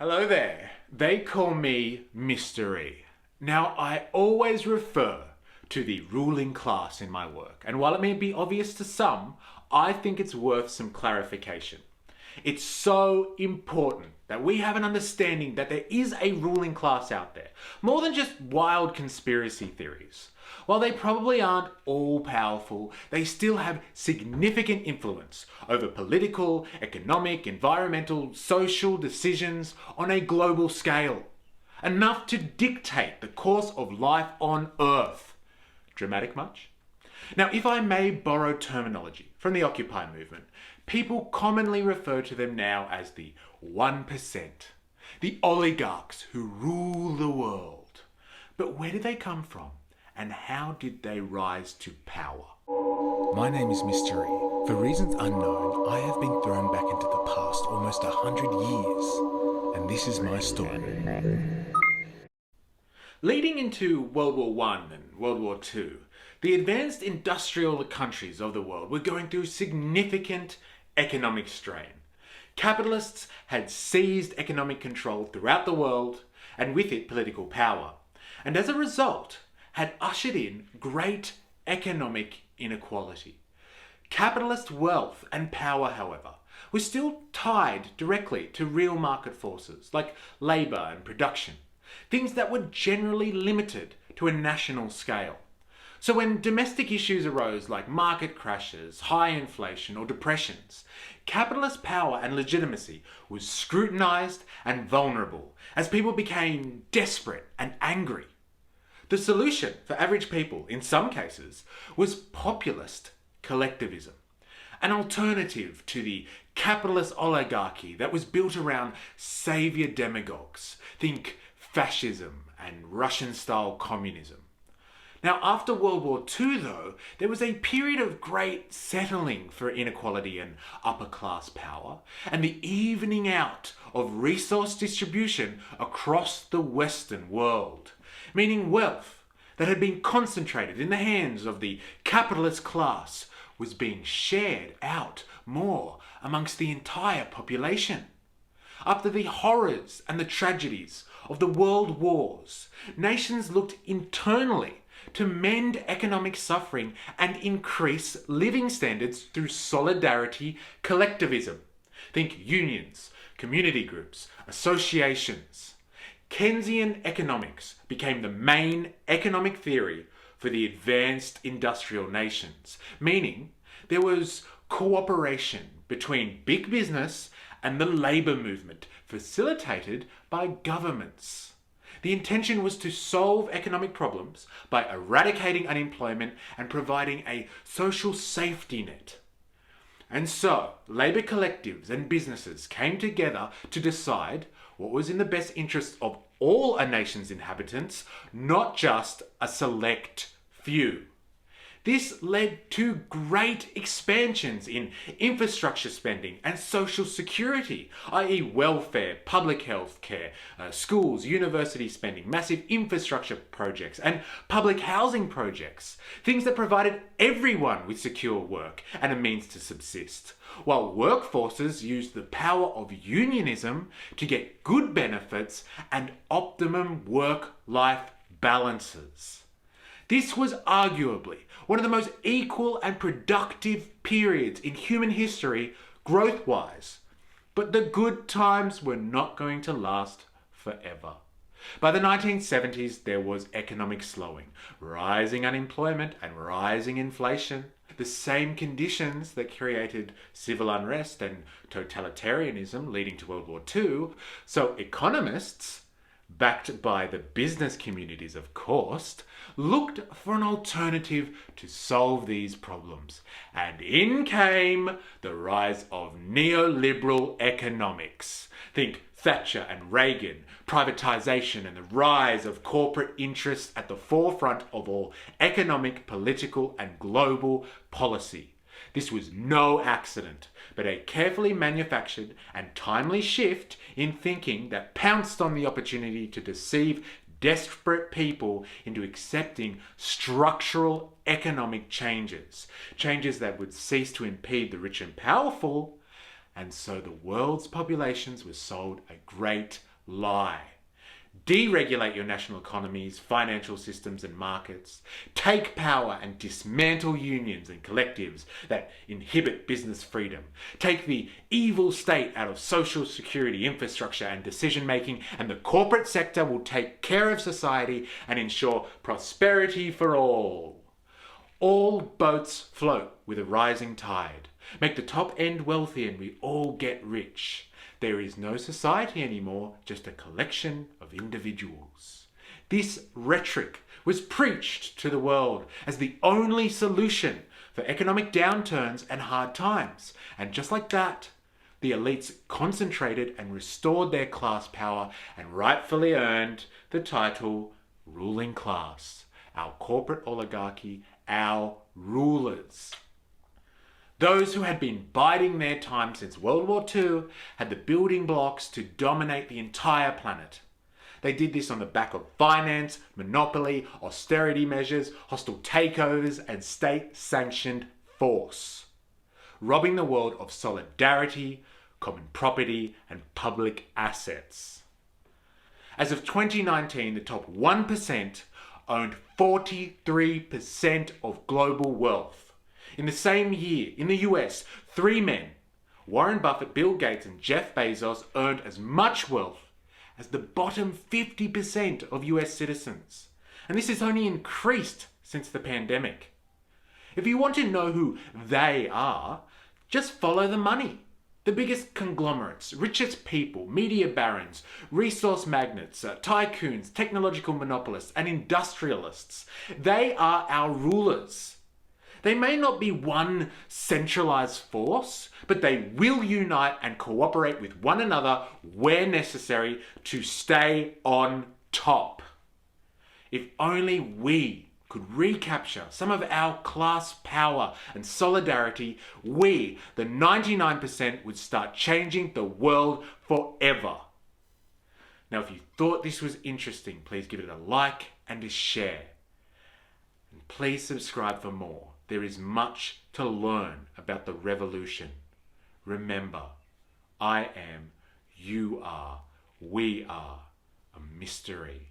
Hello there. They call me Mr. E. Now, I always refer to the ruling class in my work, and while it may be obvious to some, I think it's worth some clarification. It's so important that we have an understanding that there is a ruling class out there, more than just wild conspiracy theories. While they probably aren't all powerful, they still have significant influence over political, economic, environmental, social decisions on a global scale. Enough to dictate the course of life on Earth. Dramatic much? Now, if I may borrow terminology from the Occupy movement, people commonly refer to them now as the 1%, the oligarchs who rule the world. But where did they come from, and how did they rise to power? My name is Mystery. For reasons unknown, I have been thrown back into the past almost 100 years, and this is my story. Leading into World War I and World War II, the advanced industrial countries of the world were going through significant economic strain. Capitalists had seized economic control throughout the world, and with it political power, and as a result had ushered in great economic inequality. Capitalist wealth and power, however, was still tied directly to real market forces like labour and production, things that were generally limited to a national scale. So when domestic issues arose like market crashes, high inflation or depressions, capitalist power and legitimacy was scrutinised and vulnerable as people became desperate and angry. The solution for average people, in some cases, was populist collectivism, an alternative to the capitalist oligarchy that was built around saviour demagogues. Think fascism and Russian-style communism. Now, after World War II, though, there was a period of great settling for inequality and upper-class power, and the evening out of resource distribution across the Western world, meaning wealth that had been concentrated in the hands of the capitalist class was being shared out more amongst the entire population. After the horrors and the tragedies of the world wars, nations looked internally to mend economic suffering and increase living standards through solidarity collectivism. Think unions, community groups, associations. Keynesian economics became the main economic theory for the advanced industrial nations, meaning there was cooperation between big business and the labour movement, facilitated by governments. The intention was to solve economic problems by eradicating unemployment and providing a social safety net. And so, labour collectives and businesses came together to decide what was in the best interest of all a nation's inhabitants, not just a select few. This led to great expansions in infrastructure spending and social security, i.e. welfare, public health care, schools, university spending, massive infrastructure projects and public housing projects, things that provided everyone with secure work and a means to subsist, while workforces used the power of unionism to get good benefits and optimum work-life balances. This was arguably one of the most equal and productive periods in human history, growth-wise. But the good times were not going to last forever. By the 1970s, there was economic slowing, rising unemployment and rising inflation, the same conditions that created civil unrest and totalitarianism leading to World War II. So economists, backed by the business communities of course, looked for an alternative to solve these problems. And in came the rise of neoliberal economics. Think Thatcher and Reagan, privatisation and the rise of corporate interests at the forefront of all economic, political and global policy. This was no accident, but a carefully manufactured and timely shift in thinking that pounced on the opportunity to deceive desperate people into accepting structural economic changes that would cease to impede the rich and powerful, and so the world's populations were sold a great lie. Deregulate your national economies, financial systems and markets. Take power and dismantle unions and collectives that inhibit business freedom. Take the evil state out of social security, infrastructure and decision making, and the corporate sector will take care of society and ensure prosperity for all. All boats float with a rising tide. Make the top end wealthy and we all get rich. There is no society anymore, just a collection of individuals. This rhetoric was preached to the world as the only solution for economic downturns and hard times. And just like that, the elites concentrated and restored their class power and rightfully earned the title ruling class. Our corporate oligarchy, our rulers. Those who had been biding their time since World War II had the building blocks to dominate the entire planet. They did this on the back of finance, monopoly, austerity measures, hostile takeovers, and state-sanctioned force, robbing the world of solidarity, common property, and public assets. As of 2019, the top 1% owned 43% of global wealth. In the same year, in the US, 3 men, Warren Buffett, Bill Gates, and Jeff Bezos, earned as much wealth as the bottom 50% of US citizens. And this has only increased since the pandemic. If you want to know who they are, just follow the money. The biggest conglomerates, richest people, media barons, resource magnates, tycoons, technological monopolists, and industrialists. They are our rulers. They may not be one centralized force, but they will unite and cooperate with one another where necessary to stay on top. If only we could recapture some of our class power and solidarity, we, the 99%, would start changing the world forever. Now, if you thought this was interesting, please give it a like and a share. And please subscribe for more. There is much to learn about the revolution. Remember, I am, you are, we are a mystery.